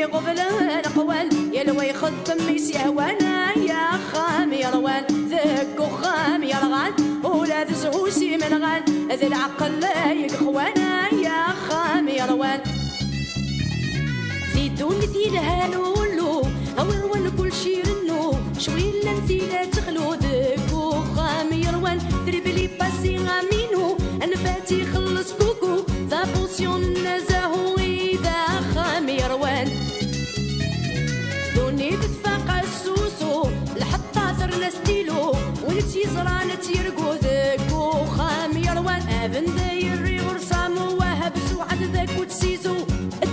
يغفلان قوال يا لو يخدم يسيوانا يا خام يا روان ذك وخام يا رغان ولا تزهوسي من غان ذي العقل لا يقخوانا يا خام يا روان في دونتي لها لولو أول كل شي رنو شوي لنتي لا تخلو ذك وخام يا روان دربلي باسي غامينو أنا فاتي خلص كوكو ذا بوسيون نزاهو إذا خام يا روان دوني تتفاق السوسو الحطة ثرنا ستيلو ونتي زرانة يرقو ذك وخام يا روان أبن دايري ورسامو وهب سوعد ذاك وتسيزو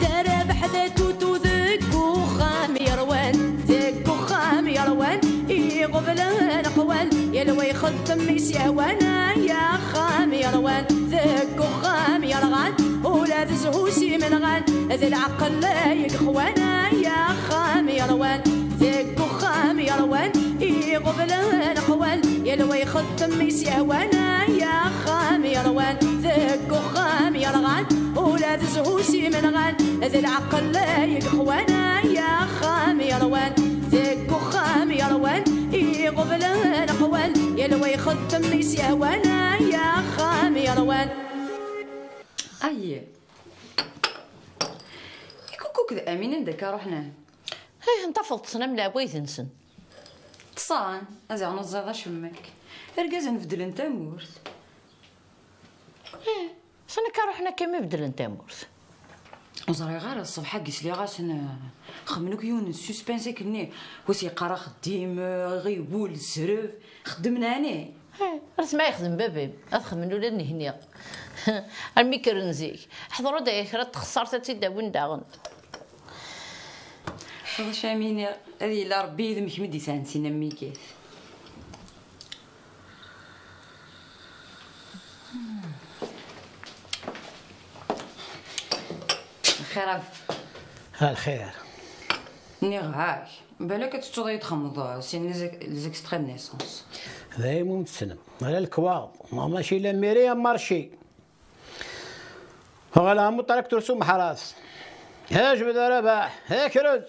دارا بحذا توتو ذك وخام يا روان ذك وخام يا روان يغفلان قوال يا لو يخدم يسيوانا يا خام يا روان ذك وخام يا رغان ولا تزهوسي من غان ذي العقل لا يقخوانا يا خام يا روان ذك وخام يا روان يغفلان قوال يا لو يخدم يسيوانا يا خام يا روان ذك وخام يا رغان ولا تزهوسي من غان ذي العقل لا يقخوانا يا خام يا روان ذك وخام يا روان يغفلان قوال يا لو يخدم يسيوانا يا خام يا روان أي يكوكو كذا أمين ندكا رحنا هاي انطفلت صنم لا بغيت نسن تصان أزي أنا الزاضة شمك أرجع نفدل أنت مورث ايه صنك رحنا كم بدل انت مورث وزري غير الصبح قيس لي غاسن خمنوك يونس سسبانسي كني وسي قرا خديم غيبول السرف خدمنا انا راه ما يخدم بابي ادخل من ولاد هني الميكرنزيك حضروا دايك راه تخسرت تيدا وين داغن هذا شامين هذه لا ربي يذمك مدي سانسينا ميكيف خير الخير ني غاك بالك تتوضي تخمض سي لي زيكستري نيسونس دايما متسنم على الكواض ما ماشي لا ميري مارشي ولا مو طريق ترسوم حراس ها جبد رباح ها كرز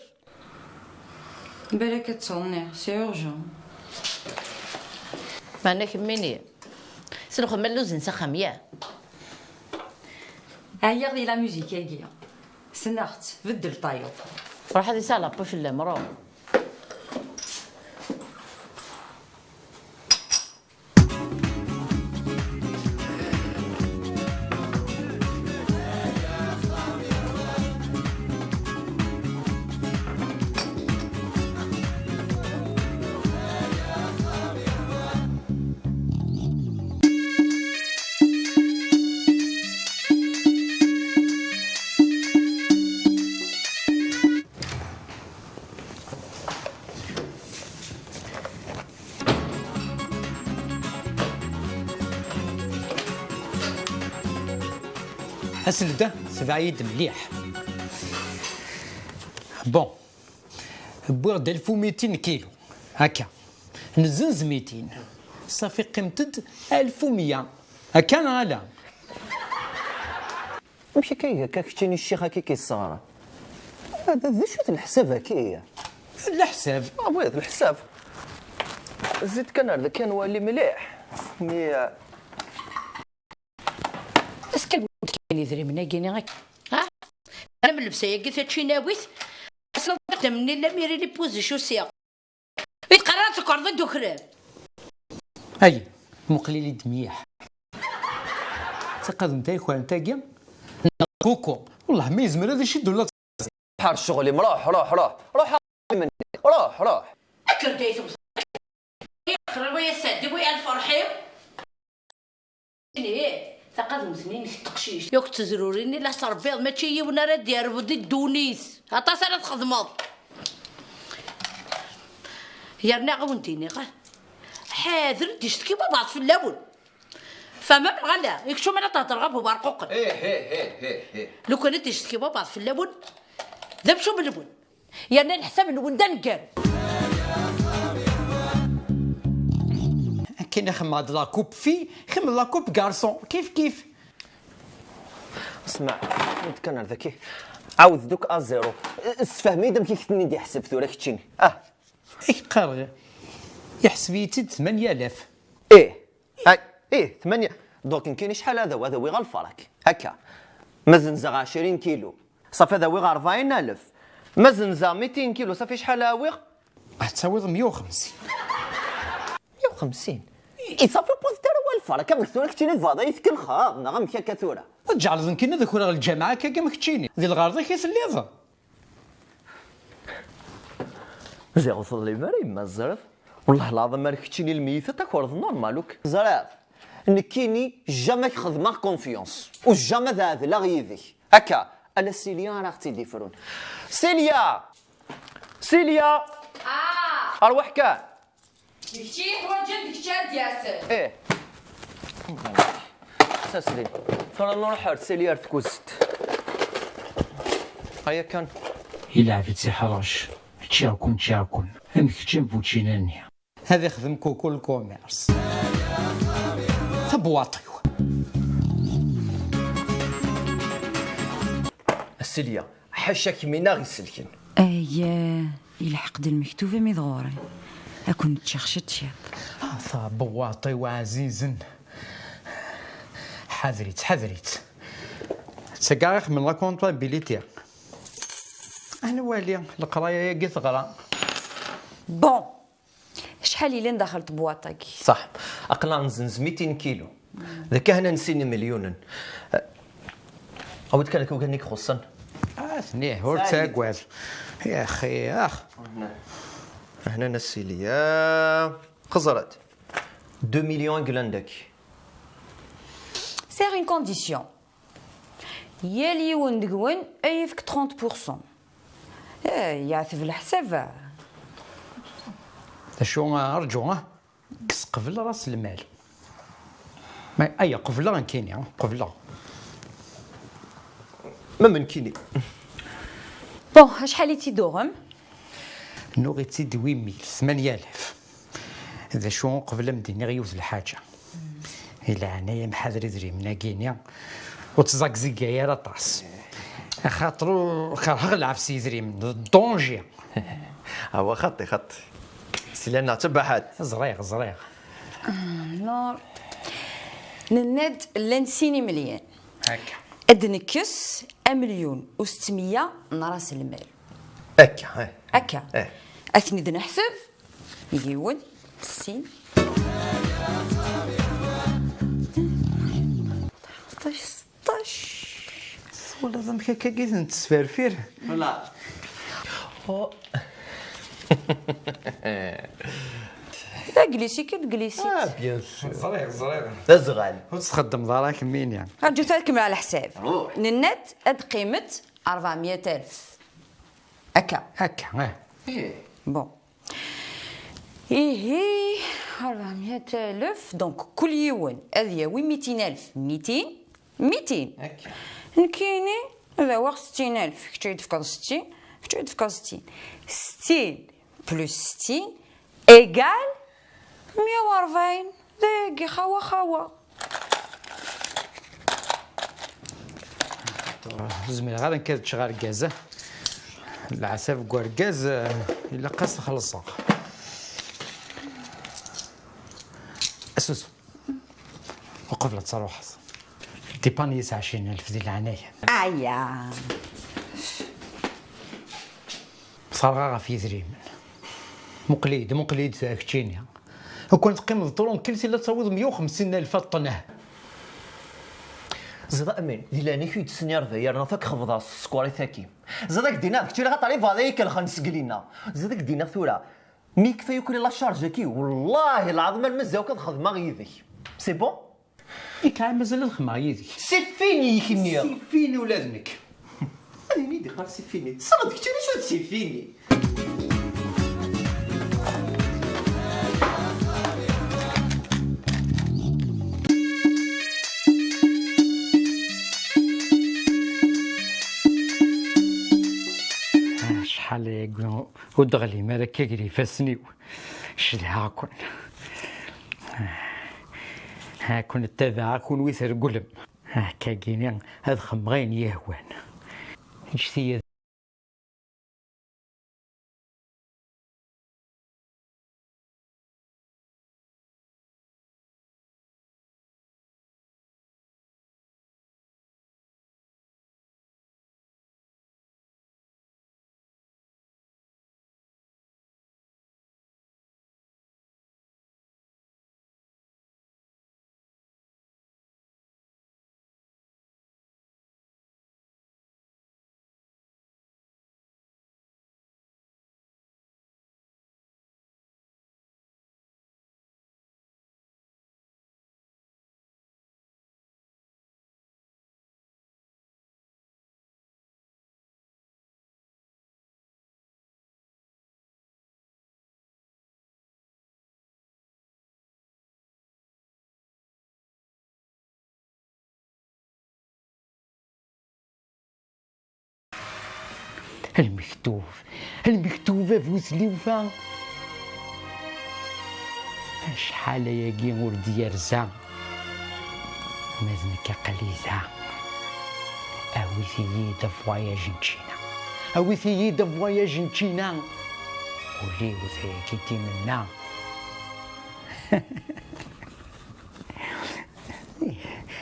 بالك تصوني سي اورجون معنا كميني سنخ ملوز نسخم يا هيا غي لا ميوزيك يا سنخت بدل طايوب راح هذه سالة في المرأة أسلده سبعيد مليح بون بوغد 1200 كيلو هكا نزنز 200 صافي قيمتد 1100 هكا غالا ماشي كي هكاك كتشيني الشيخ هكا كيصار هذا شو الحساب هكايا الحساب بغيت الحساب زيد كان هذا كان والي مليح مي اسكت كاين يدري منا كاين غير ها انا من اللبسه قلت هادشي ناويت اصلا قدام مني لا ميري لي بوزي شو سيا يتقرا تكرد الدخران أي مقليلي دميح تقدم تا يخوان تاقيا كوكو والله ما يزمر هذا يشد ولا بحال الشغل روح روح روح روح مني روح روح كرديت خرب ويا سعدي ويا الفرحي ايه تقدم سنين في التقشيش يوك تزروريني لا صار بيض ما تشي ونرا ديار بدي دونيس عطا سنه تخدمض يا رنا غونتيني غا حاضر تشتكي بعض في اللون فما بالغلا يكشو من تهضر غا بارقوق ايه لو كانت تشتكي بعض في اللون ذا شو باللون يا رنا الحساب اللون دا نقال كاين خم هاد لاكوب في خم لاكوب كارسون كيف اسمع انت كان ذكي عاود دوك ازيرو اسفهمي دام كيكتني دي حسب ثورة كتشيني قال يحسب يتد 8000. ايه 8 دوك كاين شحال هذا وهذا وي غالفرك هكا مازنزا 20 كيلو صافي هذا وي 40000 مازنزا 200 كيلو صافي شحال وي تساوي 150. 150 اي صافي بوز تاع والفرك كم ثورة كتشيني فضايت كل خاض نغم كا ثورة وتجعل ظنكنا ذاك راه الجامعه كاع ما كتشيني ذي الغارضه كيسليض زيرو صلي مريم ما الزرف والله العظيم ما كتشيني الميتة تاكورد نورمالوك زرف نكيني جامي خدمة كونفيونس وجامي ذا لا غيذي هكا انا سيليا راه اختي ديفرون سيليا اروح كان ديكتي حوايج ديك ياسر. ايه ساسلين ترى نروح سيليا تكوست هيا كان إلا عفيتي حراش تشاكون هم كتشم بوتشيناني هذا يخدم كوكو الكوميرس تبواطيو. سيليا حاشاك مينا غيسلكن يلحق دي المكتوبة ميضغوري أكون تشخشت شاب بواطي وعزيز حذريت تسقايخ من لا كونطابيليتي انا والي القرايه يا تغرا بون شحال إلا دخلت بواطاكي صح اقلا نزنز 200 كيلو ذاك هنا نسيني مليون عاود كان كانك خصن ثنيه هو تاكوال يا اخي هنا نسيليا خزرت 2 مليون قلندك سيغ اون كونديسيون يا ليون دقون أيفك 30%. يعثف الحساب شو ارجو كس قبل راس المال ما اي قبل كاين قبل ما من كيني بون شحال تيدوهم نوغيتي 8000 اذا شو قبل مديني غيوز الحاجه الا انايا محاذري دري من كينيا وتزقزق يا راطاس خاطرو كره العفسي دري من الدونجي هو خطي سيلانا تبعات زريغ نور نند لنسيني مليان هكا ادنكس 1,600,000 نراس المال هكا اثني نحسب يجيون 60 16 ولا ضمك كاكيت نتسفرفير لا لا جليسي كتجليسي بيان سور زريغ تزغال وتخدم دارك مين يعني رجو تاكم على حساب ننت اد قيمه 400,000 هكا بون إيه 400,000 دونك كل يوم هذه ياوي 200,000 200 هكا نكيني هذا هو 60,000 كتعيد في 60 كتعيد في 60 بلس 60 إيكال 140 داكي خوا زميل غادا كاد شغال كازا العساف كواركاز الا قاس خلصها اسوس وقفله تصروح ديباني 20,000 ديال العنايه ايا صار في ذريم مقليد ساكتينيا وكنت قيمة الطرون كلتي لا تصاوض 150,000 طنه زاد امين ديلاني كي تسنير ذاير نفك خفضا السكوري ثاكي زادك دينا كنتي راه طالي فاليك الخنس قلينا زادك دينا ثورة مي كفايه كل لا شارج كي والله العظيم المزاو كتخدم غيدي سي بون ديك عام مازال الخما يدي سي فيني كنيا سي فيني ولادنك هذه نيدي قال سي فيني صرت كنتي شو سي فيني شحال يقولوا ودغلي مالا كيقري فاسني شلها هاكون التابع كون ويثر قلم هكا كيني هاد خمغين يهوان نشتي المكتوب افوس لوفا شحال ياكي ولد يرزا مازنك قليزة اويثيي دا فواياج نتشينا اويثيي دا فواياج نتشينا ولي وثياكي تيمنا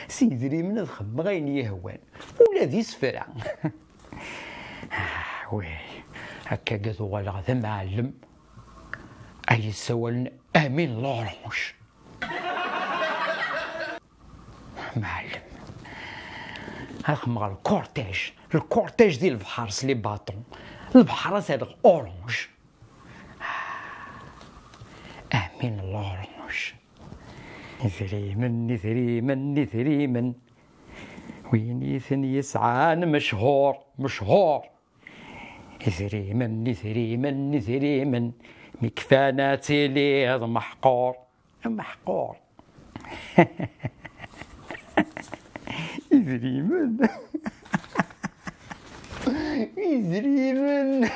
سيدري من الخم غين يهوان ولا ذي سفرة وي هكا قد غلغ ذا معلم اي سوالن امين لورونج معلم هاخم غا الكورتيج ديال البحر سلي باطون البحر هذا اورونج امين لورونج نثريمن وينيثن يسعان مشهور نثريمن مكفاناتي لي هذا محقور يزريمن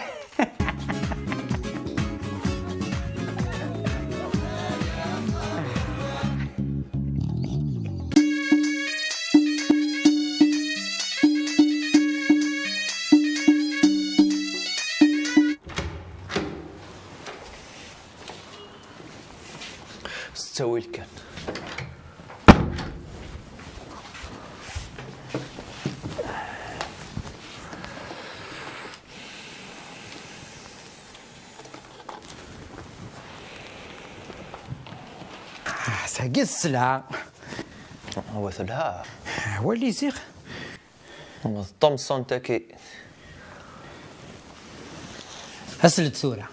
ستوي كان ساقي السلعة هو ثلها هو اللي زيغ طمسون تاكي أسلت ثورة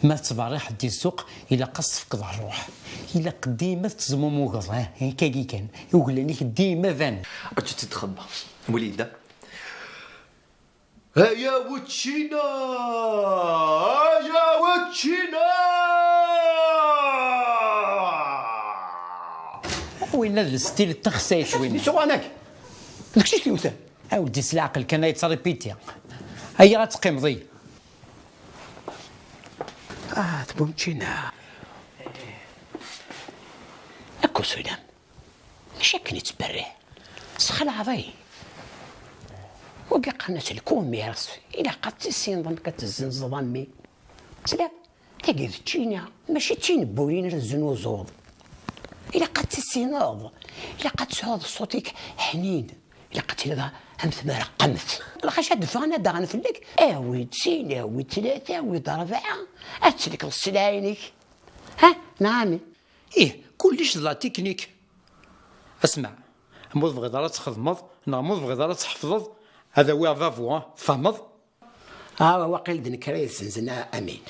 ما تباري حد يسوق إلا قص فقد الروح إلا قديمة تزمم وقض كاكي كان يقول لك ديما فان أجي تتخبى وليدة هيا وتشينا وين هذا الستيل التخسيس وين سوق عنك داكشي تيوثان أودي العقل كان يتريبيتي هيا غتقيم ضي تبومتينا اكو سلام شكني تبرع سخل عضي وقع قناة الكون ميرس إلا قد تسين ظن كتزنز ظنمي سلام تاقي تشينا ماشي تشين بولين رزنو زوض إلا قد تسيناض إلا قد تسعود صوتك حنين إلا قد تلقى أمث ما رقمت الخشا دفعنا داغن فلك أوي تسين أوي ثلاثة أوي أربعة أتسلك السلاينك ها نعم كلش لا تكنيك اسمع موظف غدارة تخدمض موظف غدارة تحفظض هذا هو فافو فهمض واقيل دنكريس زنا أمين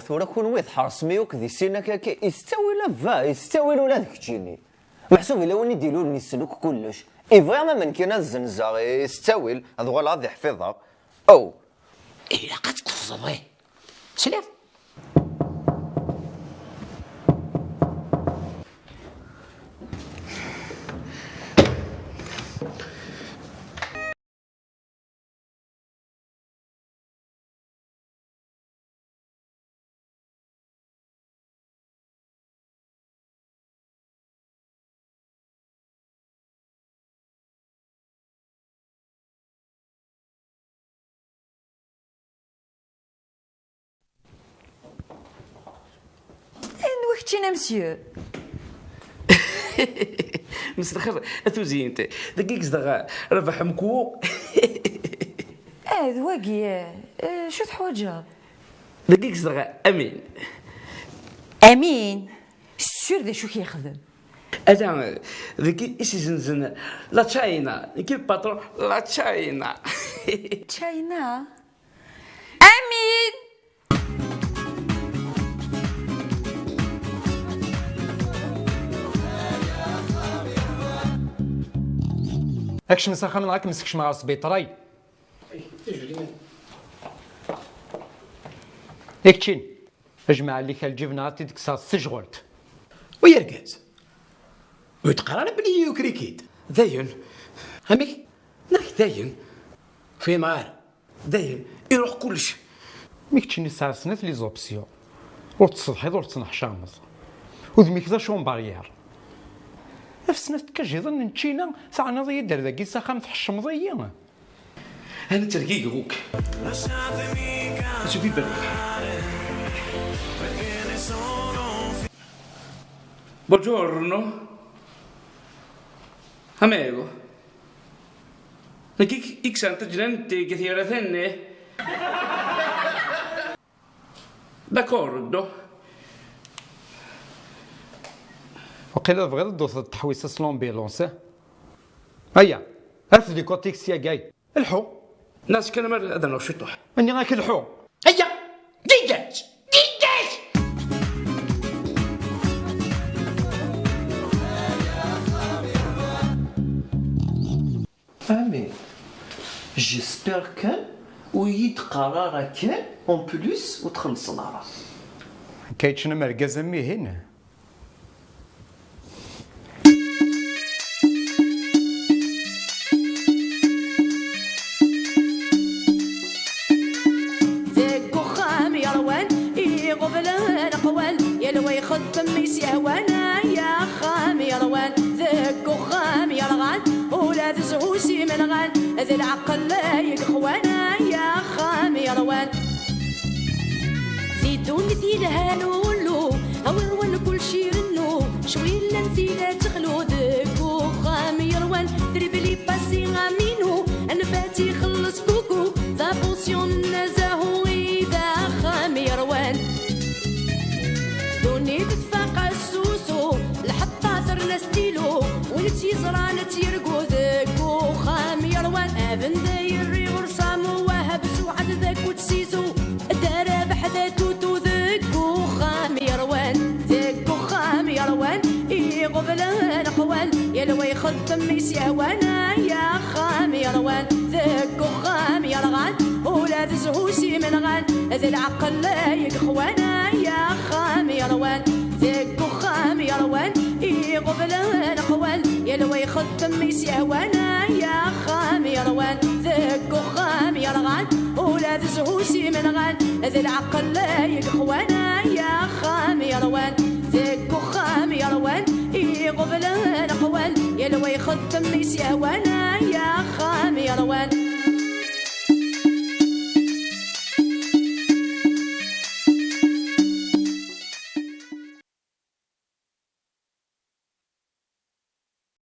ثورة كون ويض حرس ميوك ذي سينا كاكي يستوي لا يستوي ولا ذاك تجيني محسوب إلا وني ديلو نسلوك كلش إفريما من كينا الزنزة يستوي هذا هو العادي يحفظها أو إلا قد تفضي سلام وكتينا مسيو مسا الخير اتوزي انت دقيق صدغ ربح مكو ذواقي شو تحوجها دقيق صدغ امين امين السور ذا شو كيخدم اجا ذكي ايش زنزن لا تشاينا كي باترون لا تشاينا تشاينا امين اكش نسخن معاك مسكش مع السبيطري يكتشين اجمع لي الجبنه ديك صاص سجغلت ويركز ويتقرر بلي يوكريكيد داين هميك ناك داين في معار داين يروح كلش ميكتشيني سارسنت لي زوبسيون ور تصدحيض ور تنحشامض وذميك ذا شون باريير نفسنا كاجي ظن نتشينا ساعنا ضي دار ذاكي ساخن تحشم ضيا انا ترقيق غوك شوفي بالك Buongiorno. Amico. Che santa gente che ti ratenne? D'accordo. وقيلا بغيت دوز التحويسه سلومبيلونس هيا هات لي كوتيكسيا جاي الحو ناس كان مر هذا لو شطح اني غاك الحو هيا ديجاج امين جيسبر كان ويد قرار كان اون بلوس وتخلصنا راه كايتشنا مركز امي هنا خدم يسيوانا يا خام يروان ذك وخام يرغان ولاد زهوسي من غان ذي العقل لا يقخوانا يا خام يروان زيدون ذي الهالولو هون كل شي رنو شوي لنتي لا تخلو ذك وخام يروان دربلي باسي غامينو انفاتي خلص كوكو ذا بوسيون نزاهو اذا خام يروان دوني تتفاقى السوسو لحتى صرنا ستيلو ونتي زرانة يرقو ذاك وخام يروان ابن دايري ورسامو وهب سوعد ذاك وتسيزو دارا بحذا توتو ذاك وخام يروان ذاك وخام يروان يقبلها القوال يلوي خدم يسيوانا يا خام يروان ذاك وخام يرغان ولاد زهوسي من غان ذي العقل لا يقخوانا يا خام يروان ذاك وخام يروان يقبلها القوال يلوي خدم يسيوانا يا خام يروان ذاك وخام يرغان ولاد زهوسي من غان ذي العقل لا يقخوانا يا خام يروان ذاك وخام يروان يقبلها القوال يلوي خدم يسيوانا يا